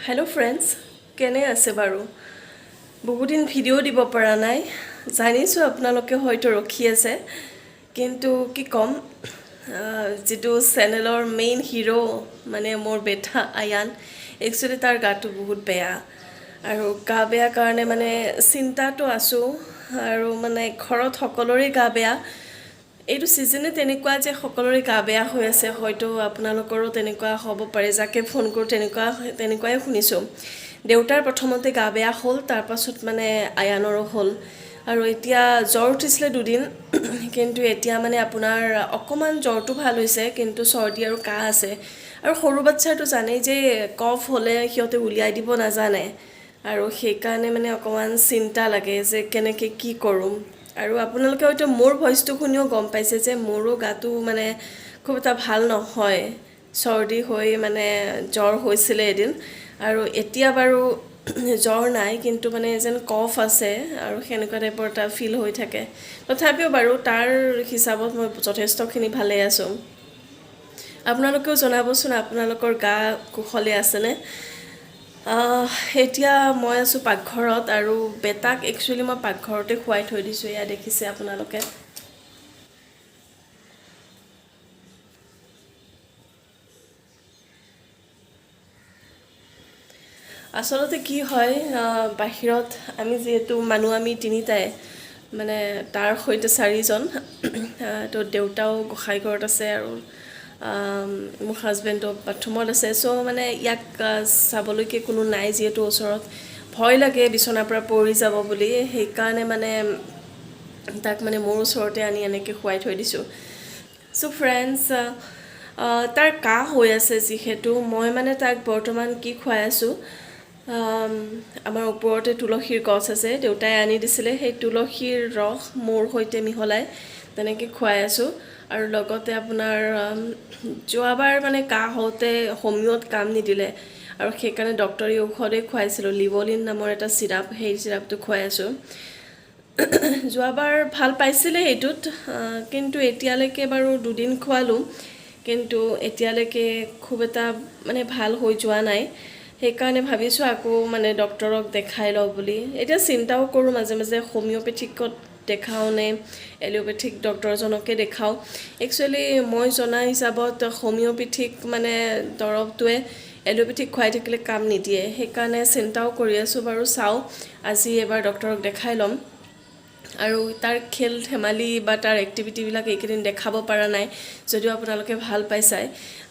Hello friends, কেনে আছে বাৰু বহুদিন ভিডিও দিব পৰা নাই জানিছো আপোনালোকে হয়তো ৰখি আছে কিন্তু কি কম যেটো চেনেলৰ মেইন হিৰো মানে মোৰ বেটা আয়ান একচুয়ালি তাৰ গাটো বহুত বেয়া আৰু গা বেয়া কাৰণে মানে চিন্তাটো আছো আৰু মানে ঘৰত সকলোৰে গা বেয়া এইটো সিজনে তেনেকুৱা যে সকলোৰে গা বেয়া হৈ আছে হয়তো আপোনালোকৰো তেনেকুৱা হ'ব পাৰে যাকে ফোন কৰো তেনেকুৱাই শুনিছো দেউতাৰ প্ৰথমতে গা বেয়া হ'ল তাৰ পাছত মানে আয়ানৰো হ'ল আৰু এতিয়া জ্বৰ উঠিছিলে দুদিন কিন্তু এতিয়া মানে আপোনাৰ অকমান জ্বৰটো ভাল হৈছে কিন্তু চৰ্দি আৰু কাহ আছে আৰু সৰু বাচ্চাটো জানেই যে কফ হলে হিয়তে উলিয়াই দিব নাজানে আৰু সেই কাৰণে মানে অকমান চিন্তা লাগে যে কেনেকে কি কৰিম আৰু আপোনালোকে হয়তো মোৰ ভইচটো শুনিও গম পাইছে যে মোৰো গাটো মানে খুব এটা ভাল নহয় চৰ্দি হৈ মানে জ্বৰ হৈছিল এদিন আৰু এতিয়া বাৰু জ্বৰ নাই কিন্তু মানে যেন কফ আছে আৰু হেনেকুৱা টাইপৰ এটা ফিল হৈ থাকে তথাপিও বাৰু তাৰ হিচাপত মই যথেষ্টখিনি ভালে আছো আপোনালোকেও জনাবচোন আপোনালোকৰ গা কুশলে আছেনে এতিয়া মই আছো পাকঘৰত আৰু বেটাক একচুয়ালি মই পাকঘৰতে খুৱাই থৈ দিছো এয়া দেখিছে আপোনালোকে আসলতে কি হয় বাহিৰত আমি যেহেতু মানুহ আমি তিনিটাই মানে তাৰ হৈতে চাৰিজন তো দেউতাও গোসাই ঘৰত আছে আৰু মোৰ হাজবেণ্ডো বাথৰুমত আছে সো মানে ইয়াক চাবলৈকে কোনো নাই যেহেতু ওচৰত ভয় লাগে বিছনাৰ পৰা পৰি যাব বুলি সেই কাৰণে মানে তাক মানে মোৰ ওচৰতে আনি এনেকে খুৱাই থৈ দিছো সো ফ্ৰেন্ডস তাৰ কাহ হৈ আছে যিহেতু মই মানে তাক বৰ্তমান কি খুৱাই আছো আমাৰ ওপৰতে তুলসীৰ গছ আছে দেউতাই আনি দিছিলে সেই তুলসীৰ ৰস মোৰ হৈতে মিহলাই তেনেকে খুৱাই আছো আৰু লগতে আপোনাৰ যোৱাবাৰ মানে কাহ হওঁতে হোমিওত কাম নিদিলে আৰু সেই কাৰণে ডক্টৰী ঔষধে খুৱাইছিল লিভলিন নামৰ এটা সিৰাপ সেই সিৰাপটো খুৱাই আছো যোৱাবাৰ ভাল পাইছিলে এইটোত কিন্তু এতিয়ালৈকে বাৰু দুদিন খোৱালো কিন্তু এতিয়ালৈকে খুব এটা মানে ভাল হৈ যোৱা নাই সেই কাৰণে ভাবিছো আকৌ মানে ডক্টৰক দেখাই লও বুলি এটা চিন্তাও কৰো মাজে মাজে হোমিওপেথিকত দেখাও নে এলোপেথিক ডক্টৰজনকে দেখাও একচুয়ালি মই জনা হিচাপত হোমিওপেথিক মানে দৰৱটোৱে এলোপেথিক খুৱাই থাকিলে কাম নিদিয়ে সেই কাৰণে চিন্তাও কৰি আছো বাৰু চাও আজি এবাৰ ডক্টৰক দেখাই লম আৰু তাৰ খেল ধেমালি বা তাৰ এক্টিভিটি বিলাক এইকেদিন দেখাব পৰা নাই যদিও আপোনালোকে ভাল পাইছাই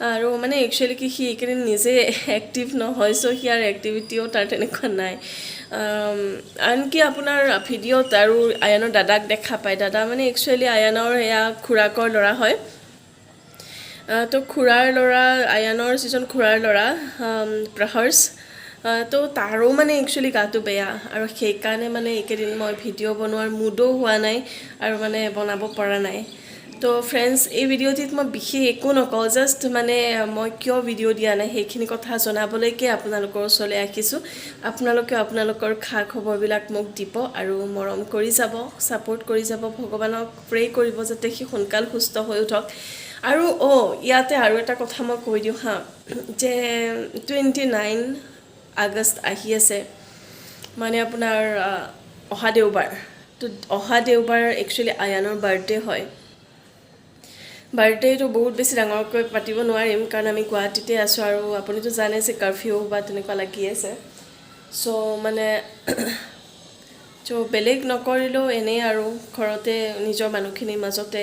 আৰু মানে একচুয়ালি কি হি এইকেদিন নিজে এক্টিভ নহয় সো হিয়াৰ এক্টিভিটিও তাৰ তেনেকুৱা নাই আনকি আপোনাৰ ভিডিঅ'ত আৰু আয়ানৰ দাদাক দেখা পায় দাদা মানে একচুয়ালি আয়ানৰ এয়া খুৰাকৰ ল'ৰা হয় তো খুৰাৰ ল'ৰা আয়ানৰ যিজন খুৰাৰ ল'ৰা প্ৰহৰ্ষ তো তাৰো মানে একচুয়ালি গাটো বেয়া আৰু সেই কাৰণে মানে এইকেদিন মই ভিডিঅ' বনোৱাৰ মুডো হোৱা নাই আৰু মানে বনাব পৰা নাই তো ফ্ৰেন্ডস এই ভিডিঅ'টিত মই বিশেষ একো নকওঁ জাস্ট মানে মই কিয় ভিডিঅ' দিয়া নাই সেইখিনি কথা জনাবলৈকে আপোনালোকৰ ওচৰলৈ আহিছো আপোনালোকে আপোনালোকৰ খা খবৰবিলাক মোক দিব আৰু মৰম কৰি যাব সাপোৰ্ট কৰি যাব ভগৱানক প্ৰে কৰিব যাতে সি সোনকাল সুস্থ হৈ উঠক আৰু ইয়াতে আৰু এটা কথা মই কৈ দিও হা যে 29 আগষ্ট আহি আছে মানে আপোনাৰ অহা দেওবাৰ তো অহা দেওবাৰ একচুয়ালি আয়ানৰ বাৰ্থডে হয় বাৰ্থডেটো বহুত বেছি ডাঙৰকৈ পাতিব নোৱাৰিম কাৰণ আমি গুৱাহাটীতে আছো আৰু আপুনিটো জানে যে কাৰফিউ বা তেনেকুৱা লাগি আছে সো মানে তো বেলেগ নকৰিলেও এনে আৰু ঘৰতে নিজৰ মানুহখিনিৰ মাজতে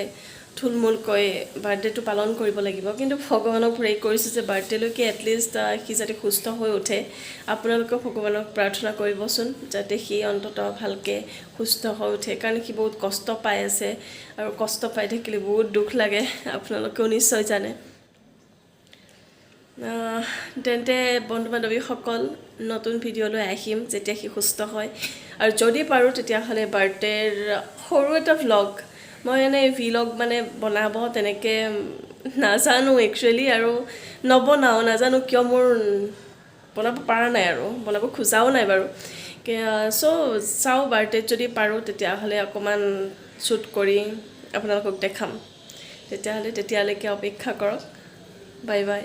থুলমুলকৈ বাৰ্থডেটো পালন কৰিব লাগিব কিন্তু ভগৱানক প্ৰে কৰিছো যে বাৰ্থডেলৈকে এটলিষ্ট সি যাতে সুস্থ হৈ উঠে আপোনালোকে ভগৱানক প্ৰাৰ্থনা কৰিবচোন যাতে সি অন্তত ভালকে সুস্থ হৈ উঠে কাৰণ সি বহুত কষ্ট পাই আছে আৰু কষ্ট পাই থাকিলে বহুত দুখ লাগে আপোনালোকেও নিশ্চয় জানে তেন্তে বন্ধু বান্ধৱীসকল নতুন ভিডিঅ'লৈ আহিম যেতিয়া সি সুস্থ হয় আৰু যদি পাৰো তেতিয়া হলে বাৰ্থডেৰ সৰু এটা ভ্লগ মই এনে ভ্লগ মানে বনাব তেনেকে নাজানো একচুয়ালি আৰু নবনাও নাজানো কিয় মোৰ বনাব পৰা নাই আৰু বনাব খুজাও নাই বাৰু সো চাও বাৰ্থডেত যদি পাৰো তেতিয়া হলে অকমান শুট কৰি আপোনালোকক দেখাম তেতিয়ালৈকে অপেক্ষা কৰক বাই বাই